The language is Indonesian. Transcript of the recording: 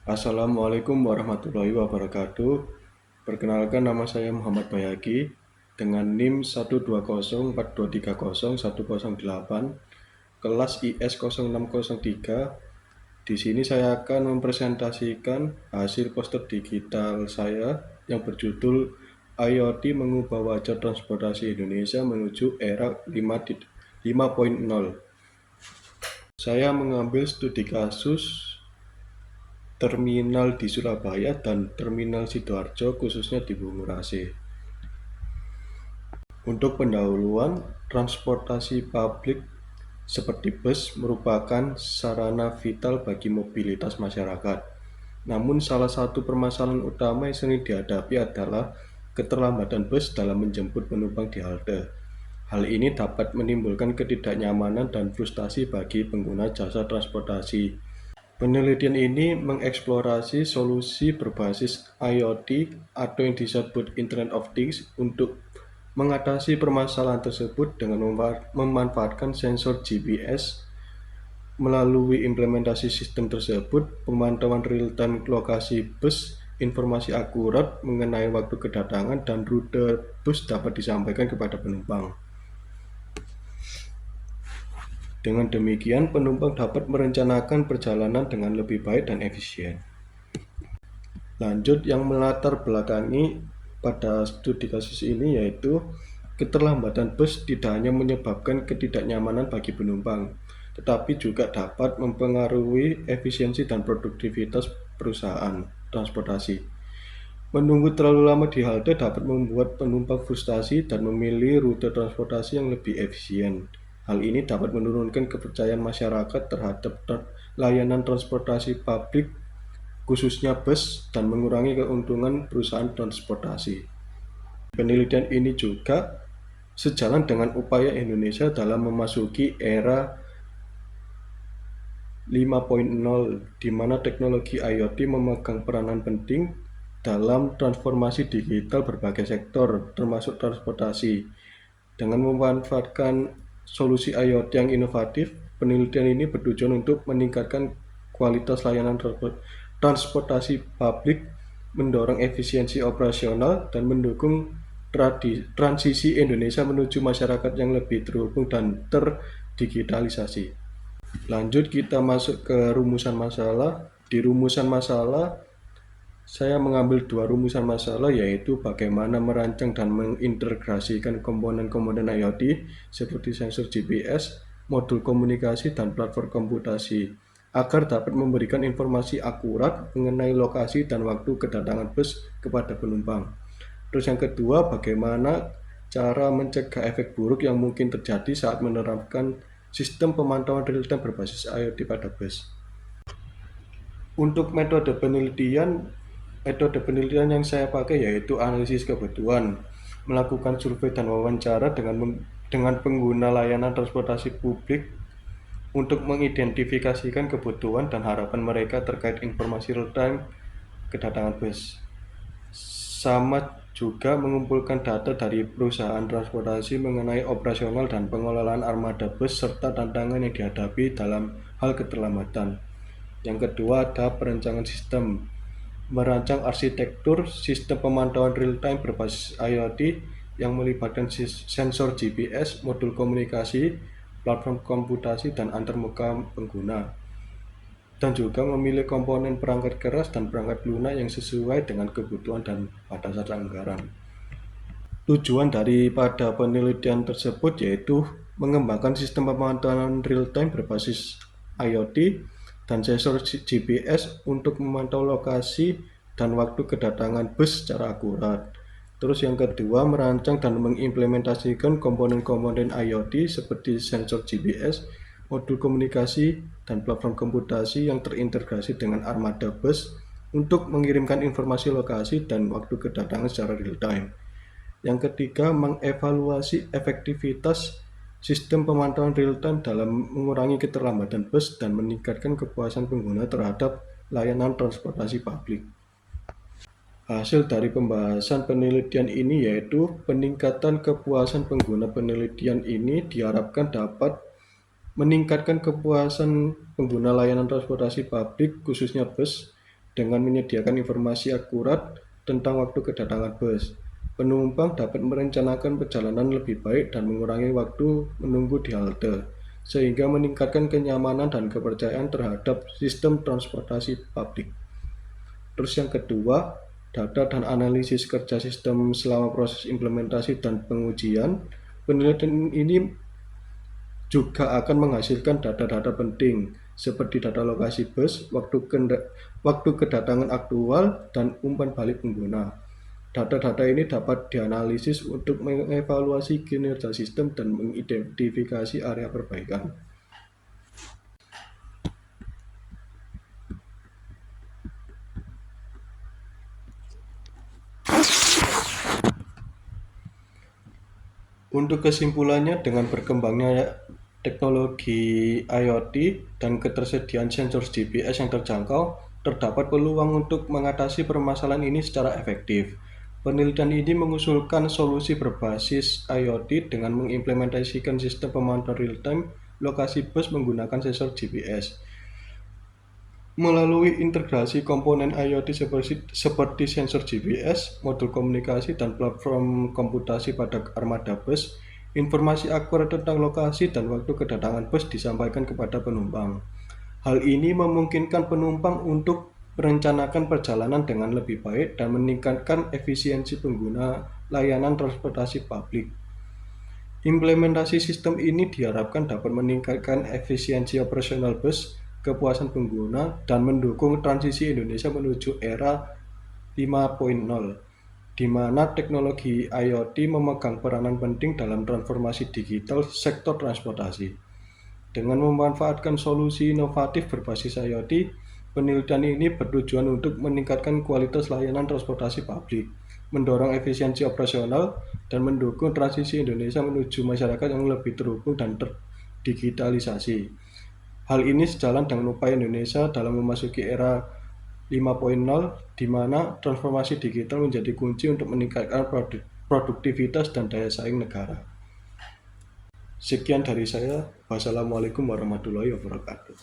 Assalamualaikum warahmatullahi wabarakatuh. Perkenalkan, nama saya Muhammad Bayaki dengan NIM 12042301108, kelas IS 0603. Di sini saya akan mempresentasikan hasil poster digital saya yang berjudul IoT mengubah wajah transportasi Indonesia menuju era 5.0. Saya mengambil studi kasus terminal di Surabaya dan terminal Sidoarjo, khususnya di Bungurasi. Untuk pendahuluan, transportasi publik seperti bus merupakan sarana vital bagi mobilitas masyarakat. Namun salah satu permasalahan utama yang sering dihadapi adalah keterlambatan bus dalam menjemput penumpang di halte. Hal ini dapat menimbulkan ketidaknyamanan dan frustasi bagi pengguna jasa transportasi. Penelitian ini mengeksplorasi solusi berbasis IoT atau yang disebut Internet of Things untuk mengatasi permasalahan tersebut dengan memanfaatkan sensor GPS. Melalui implementasi sistem tersebut, pemantauan real-time lokasi bus, informasi akurat mengenai waktu kedatangan dan rute bus dapat disampaikan kepada penumpang. Dengan demikian, penumpang dapat merencanakan perjalanan dengan lebih baik dan efisien. Lanjut, yang melatar belakangi pada studi kasus ini yaitu keterlambatan bus tidak hanya menyebabkan ketidaknyamanan bagi penumpang, tetapi juga dapat mempengaruhi efisiensi dan produktivitas perusahaan transportasi. Menunggu terlalu lama di halte dapat membuat penumpang frustasi dan memilih rute transportasi yang lebih efisien. Hal ini dapat menurunkan kepercayaan masyarakat terhadap layanan transportasi publik, khususnya bus, dan mengurangi keuntungan perusahaan transportasi. Penelitian ini juga sejalan dengan upaya Indonesia dalam memasuki era 5.0, di mana teknologi IoT memegang peranan penting dalam transformasi digital berbagai sektor, termasuk transportasi. Dengan memanfaatkan solusi IoT yang inovatif, penelitian ini bertujuan untuk meningkatkan kualitas layanan transportasi publik, mendorong efisiensi operasional, dan mendukung transisi Indonesia menuju masyarakat yang lebih terhubung dan terdigitalisasi. Lanjut, kita masuk ke rumusan masalah. Di rumusan masalah, saya mengambil dua rumusan masalah, yaitu bagaimana merancang dan mengintegrasikan komponen-komponen IoT seperti sensor GPS, modul komunikasi, dan platform komputasi agar dapat memberikan informasi akurat mengenai lokasi dan waktu kedatangan bus kepada penumpang. Terus yang kedua, bagaimana cara mencegah efek buruk yang mungkin terjadi saat menerapkan sistem pemantauan real-time berbasis IoT pada bus. Untuk metode penelitian yang saya pakai yaitu analisis kebutuhan, melakukan survei dan wawancara dengan pengguna layanan transportasi publik untuk mengidentifikasikan kebutuhan dan harapan mereka terkait informasi real-time kedatangan bus. Sama juga mengumpulkan data dari perusahaan transportasi mengenai operasional dan pengelolaan armada bus serta tantangan yang dihadapi dalam hal keterlambatan. Yang kedua ada perencanaan sistem, merancang arsitektur sistem pemantauan real-time berbasis IoT yang melibatkan sensor GPS, modul komunikasi, platform komputasi, dan antarmuka pengguna. Dan juga memilih komponen perangkat keras dan perangkat lunak yang sesuai dengan kebutuhan dan batasan anggaran. Tujuan daripada penelitian tersebut yaitu mengembangkan sistem pemantauan real-time berbasis IoT dan sensor GPS untuk memantau lokasi dan waktu kedatangan bus secara akurat. Terus yang kedua, merancang dan mengimplementasikan komponen-komponen IoT seperti sensor GPS, modul komunikasi, dan platform komputasi yang terintegrasi dengan armada bus untuk mengirimkan informasi lokasi dan waktu kedatangan secara real-time. Yang ketiga, mengevaluasi efektivitas sistem pemantauan real-time dalam mengurangi keterlambatan bus dan meningkatkan kepuasan pengguna terhadap layanan transportasi publik. Hasil dari pembahasan penelitian ini yaitu peningkatan kepuasan pengguna. Penelitian ini diharapkan dapat meningkatkan kepuasan pengguna layanan transportasi publik, khususnya bus, dengan menyediakan informasi akurat tentang waktu kedatangan bus. Penumpang dapat merencanakan perjalanan lebih baik dan mengurangi waktu menunggu di halte, sehingga meningkatkan kenyamanan dan kepercayaan terhadap sistem transportasi publik. Terus yang kedua, data dan analisis kerja sistem selama proses implementasi dan pengujian. Penelitian ini juga akan menghasilkan data-data penting seperti data lokasi bus, waktu kedatangan aktual, dan umpan balik pengguna. Data-data ini dapat dianalisis untuk mengevaluasi kinerja sistem dan mengidentifikasi area perbaikan. Untuk kesimpulannya, dengan berkembangnya teknologi IoT dan ketersediaan sensor GPS yang terjangkau, terdapat peluang untuk mengatasi permasalahan ini secara efektif. Penelitian ini mengusulkan solusi berbasis IoT dengan mengimplementasikan sistem pemantauan real-time lokasi bus menggunakan sensor GPS. Melalui integrasi komponen IoT seperti sensor GPS, modul komunikasi, dan platform komputasi pada armada bus, informasi akurat tentang lokasi dan waktu kedatangan bus disampaikan kepada penumpang. Hal ini memungkinkan penumpang untuk merencanakan perjalanan dengan lebih baik dan meningkatkan efisiensi pengguna layanan transportasi publik. Implementasi sistem ini diharapkan dapat meningkatkan efisiensi operasional bus, kepuasan pengguna, dan mendukung transisi Indonesia menuju era 5.0, di mana teknologi IoT memegang peranan penting dalam transformasi digital sektor transportasi. Dengan memanfaatkan solusi inovatif berbasis IoT, penelitian ini bertujuan untuk meningkatkan kualitas layanan transportasi publik, mendorong efisiensi operasional, dan mendukung transisi Indonesia menuju masyarakat yang lebih terhubung dan terdigitalisasi. Hal ini sejalan dengan upaya Indonesia dalam memasuki era 5.0, di mana transformasi digital menjadi kunci untuk meningkatkan produktivitas dan daya saing negara. Sekian dari saya. Wassalamualaikum warahmatullahi wabarakatuh.